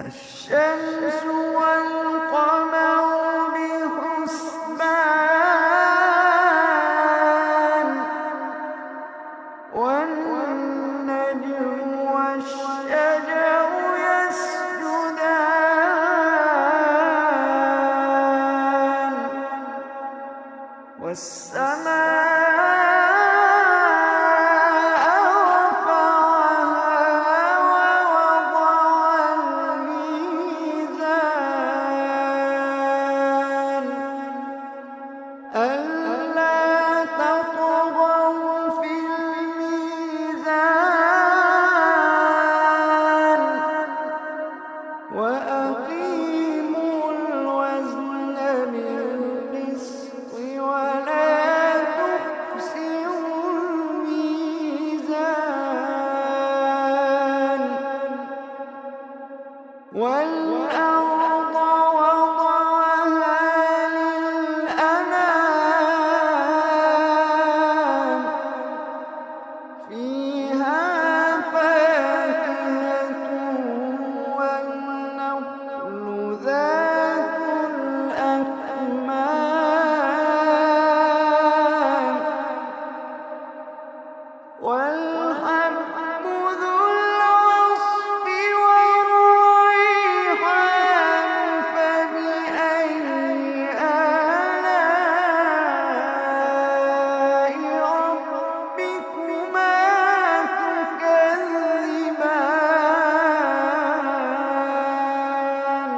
الشمس والقمر بحسبان والنجم والشجر يسجدان والسماء ألا تطغوا في الميزان وأقيموا الوزن بالقسط ولا تخسروا الميزان والأرض وضعها للأنام فيها فاكهة والنخل ذات الأكمام والحب ذو العصف والريحان فبأي آلاء ربكما تكذبان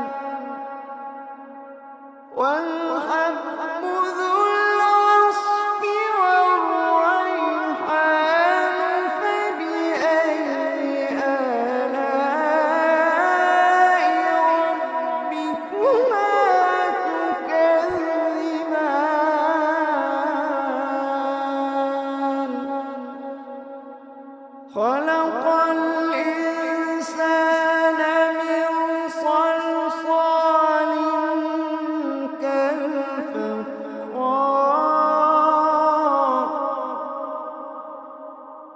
والحب ذو العصف والريحان فبأي آلاء ربكما تكذبان خلق الإنسان من صلصال كالفخار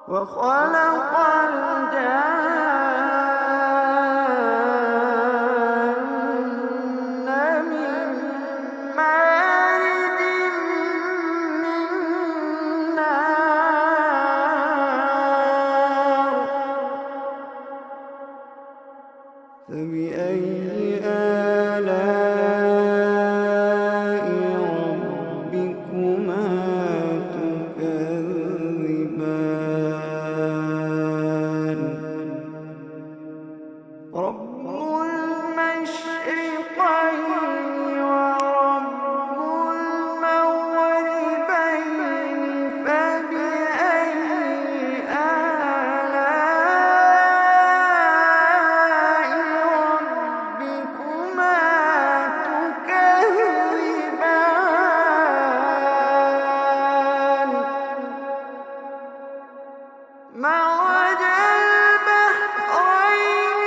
وخلق الجان من مارج من نار فبأي آلاء ربكما تكذبان رب المشرقين ورب المغربين فبأي آلاء ربكما تكذبان مرج البحرين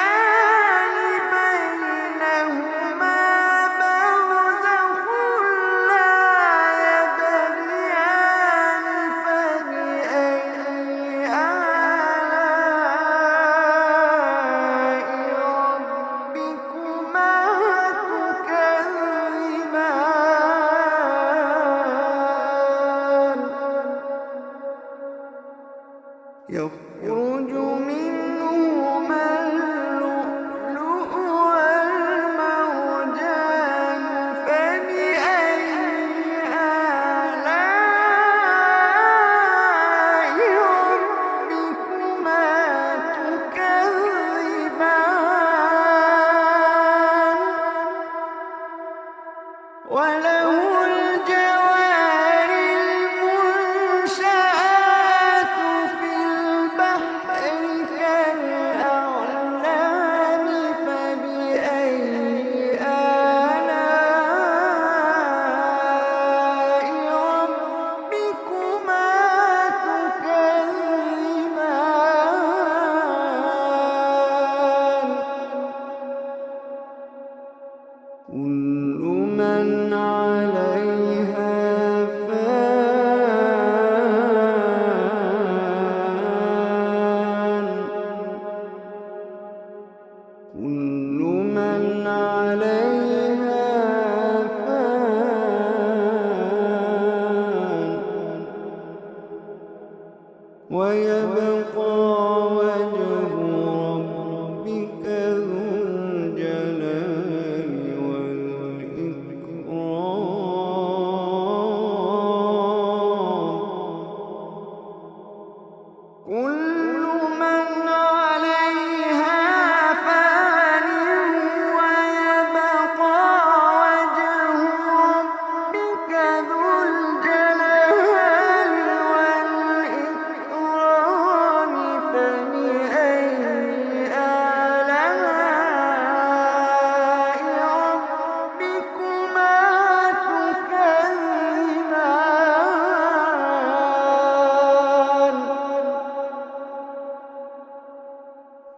يلتقيان بينهما برزخ لا يبغيان فبأي آلاء ربكما تكذبان يخرج منهما اللؤلؤ والمرجان فبأي آلاء ربكما تكذبان وله الجوار المنشآت في ويبقى وجه ربك ذو الجلال والإكرام. كل من عليها فان ويبقى وجه ربك ذو الجلال والإكرام. فبأي آلاء ربكما تكذبان.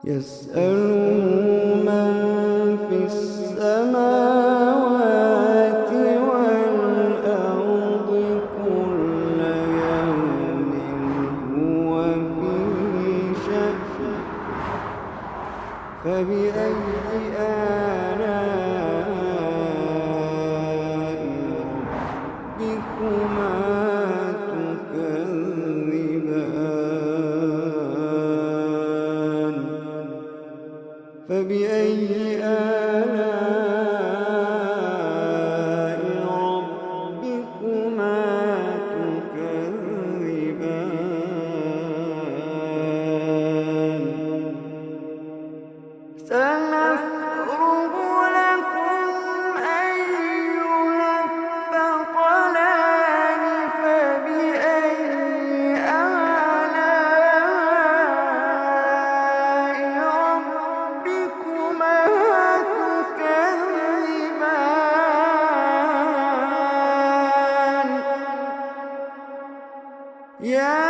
يسأله من في السماوات والأرض كل يوم هو في شأن. فبأي آلاء ربكما تكذبان. فبأي آلاء ربكما تكذبان. سنفرغ لكم أيها الثقلان. فبأي آلاء ربكما تكذبان. يا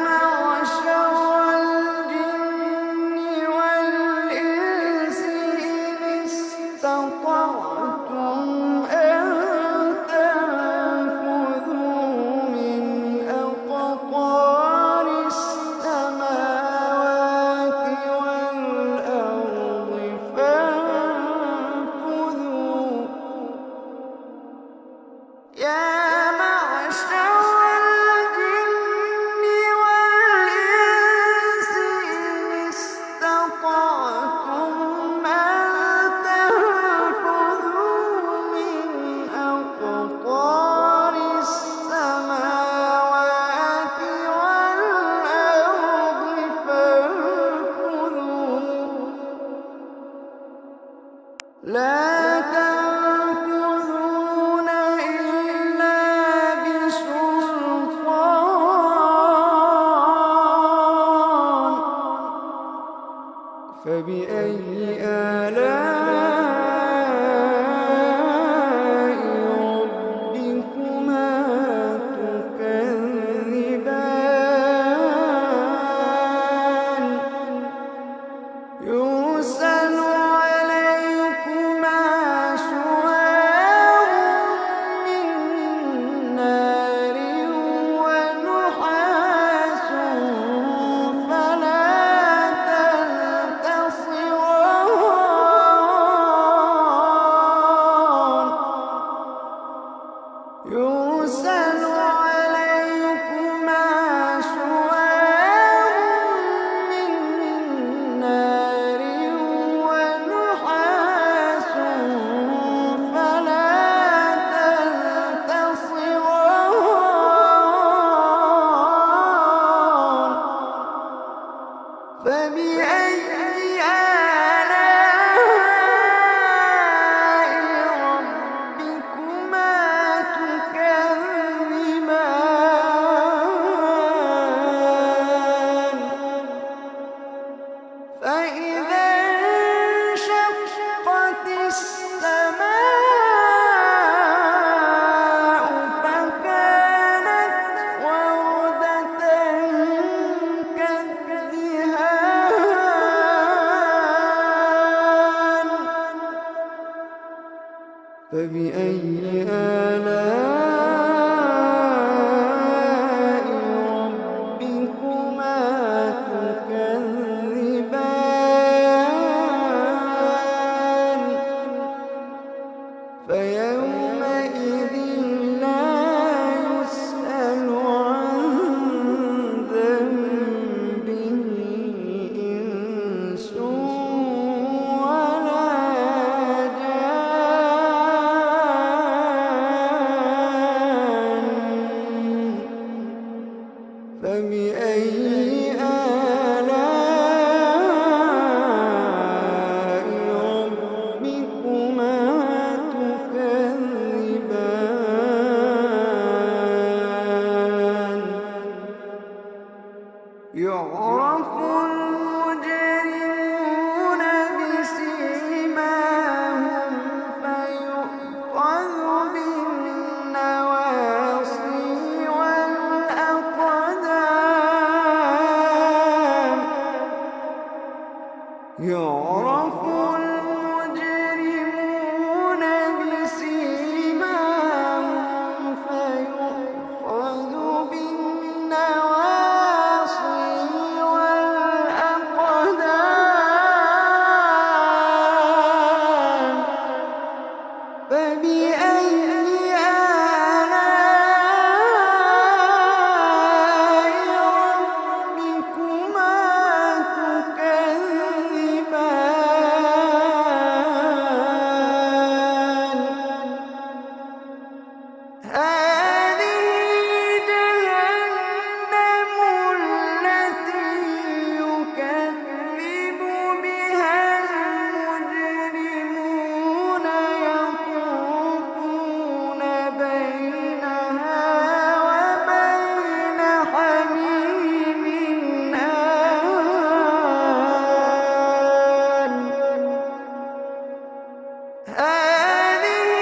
معشر الجن والإنس إن استطعتم أن تنفذوا من أقطار السماوات والأرض فانفذوا. يا معشر الجن والإنس إن استطعتم أن تنفذوا من أقطار السماوات والأرض فانفذوا. لا تنفذون إلا بسلطان. فبأي آلاء ربكما تكذبان. يرسل عليكما شواظ من نار ونحاس فلا تنتصران. يرسل عليكما شواظ من نار ونحاس فلا تنتصران. فبأي آلاء ربكما تكذبان. فإذا انشقت السماء فكانت وردة كالدهان. فبأي آلاء ربكما تكذبان. فيومئذ لا يسأل عن ذنبه يعرف المجرمون بسيماهم فيؤخذ بالنواصي والأقدام. يعرف المجرمون بسيماهم فيؤخذ بالنواصي والأقدام. فبأي آلاء ربكما تكذبان. هذه جهنم التي يكذب بها المجرمون يطوفون بينها وبين حميم آن. هذه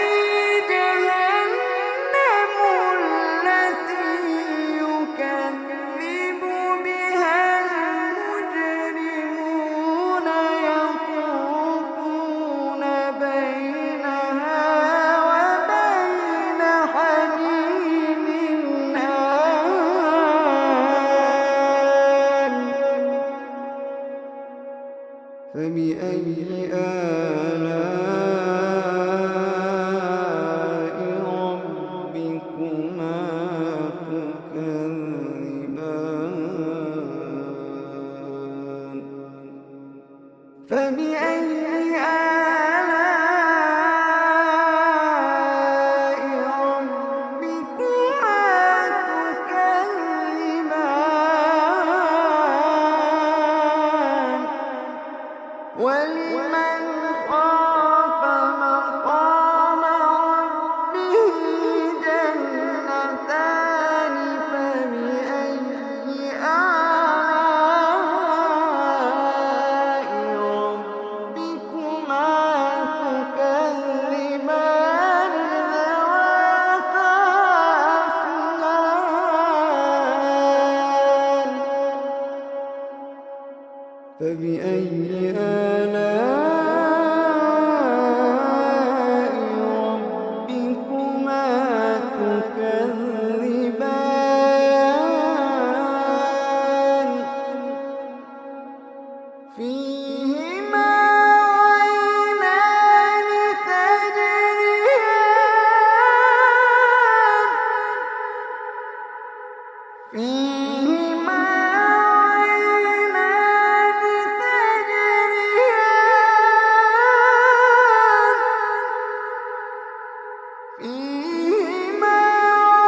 جهنم التي يكذب بها المجرمون يطوفون بينها وبين حميم آن. فبأي آلاء ربكما تكذبان. فبأي آلاء ربكما تكذبان. ولمن خاف مقام ربه جنتان. فبأي آلاء ربكما تكذبان ذواتا أفنان. فبأي آلاء ربكما تكذبان. فيهما عينان تجريان. فيهما عينان تجريان. فيهما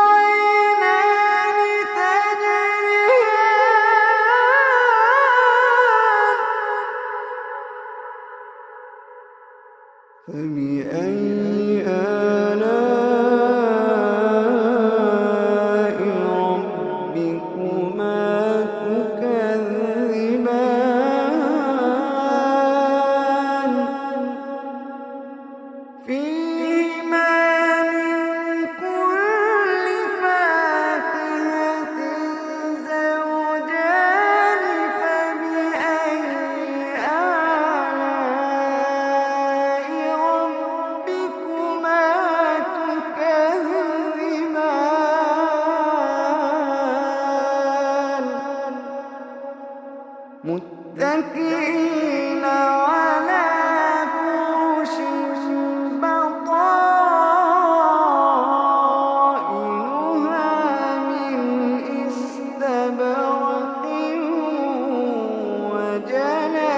عينان تجريان. فبأي آلاء ربكما تكذبان. فيهما من كل فاكهة زوجان. فبأي آلاء ربكما تكذبان. متكئين على فرش بطائنها من استبرق. وجنى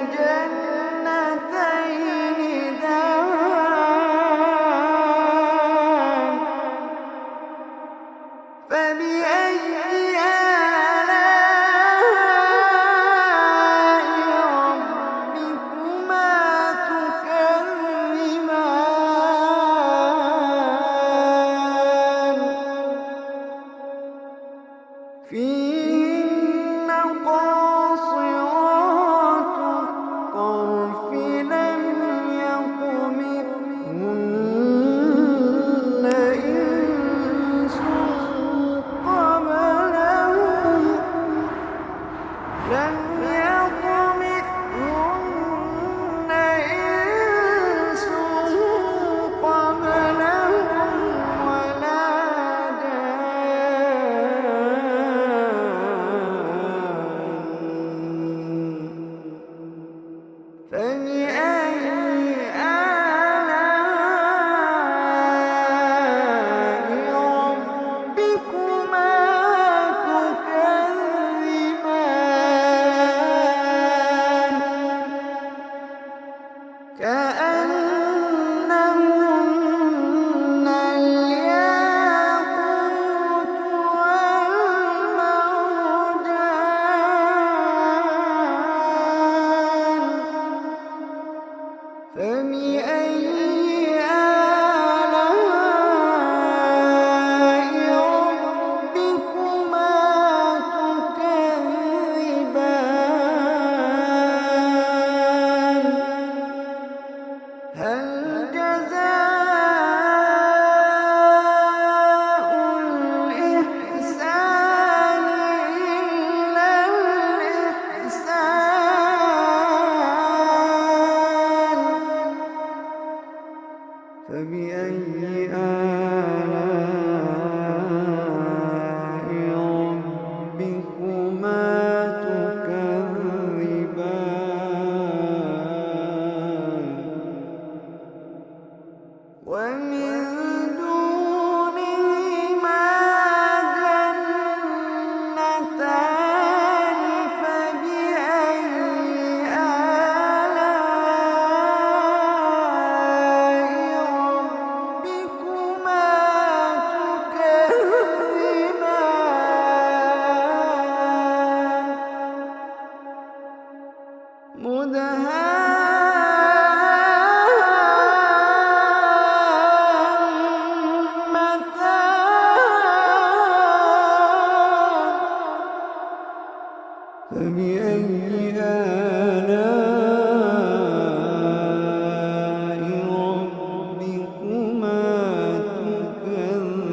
الجنتين دان. فبأي آلاء لم يطمثهن إنس قبلهم ولا جان فبأي آلاء ربكما تكذبان كأنهن الياقوت والمرجان فبأي آلاء ربكما تكذبان هل جزاء الإحسان إلا الإحسان فبأي آلاء ربكما تكذبان ومن دونهما جنتان فبأي آلاء ربكما تكذبان فبأي آلاء ربكما تكذبان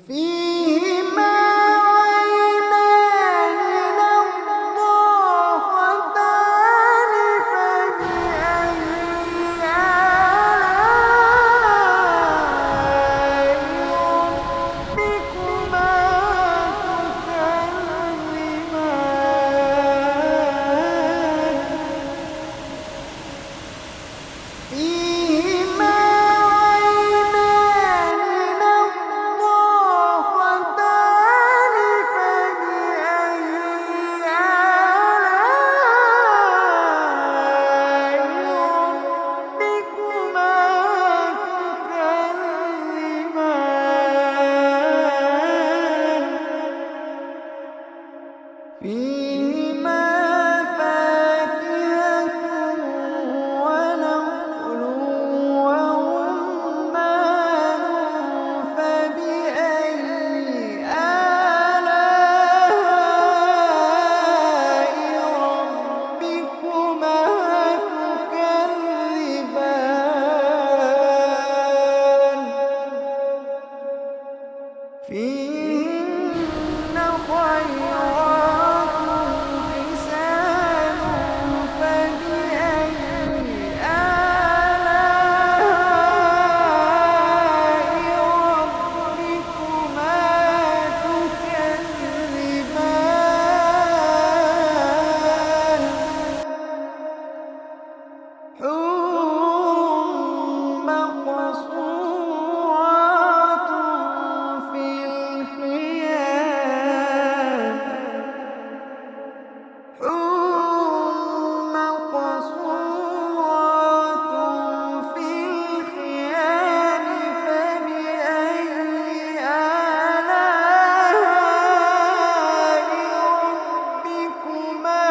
فيهما عينان نضاختان فبأي آلاء ربكما تكذبان فيهما عينان نضاختان فبأي آلاء ربكما تكذبان فيهما فاكهة ونخل ورمان فبأي آلاء ربكما تكذبان فيهن خيرات حسان فبأي آلاء ربكما تكذبان حور مقصورات في الخيام حور مقصورات في الخيام فبأي آلاء ربكما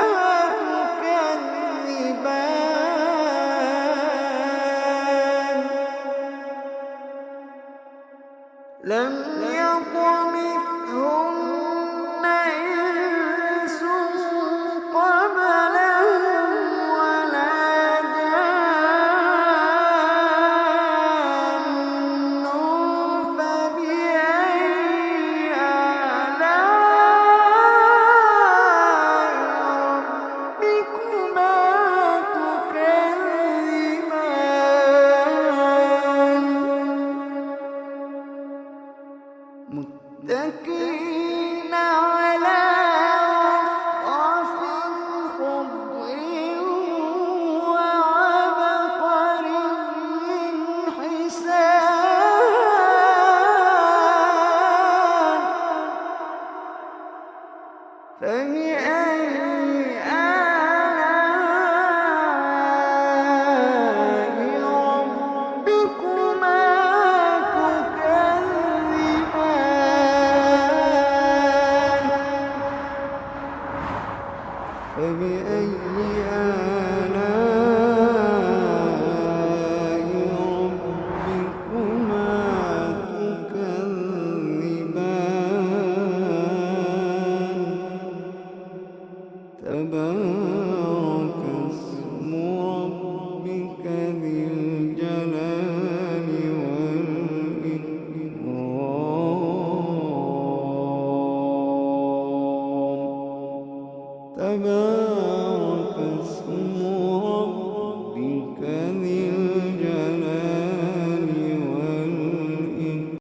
تكذبان لم يطمثهن إنس قبلهم ولا جان فبأي متكئين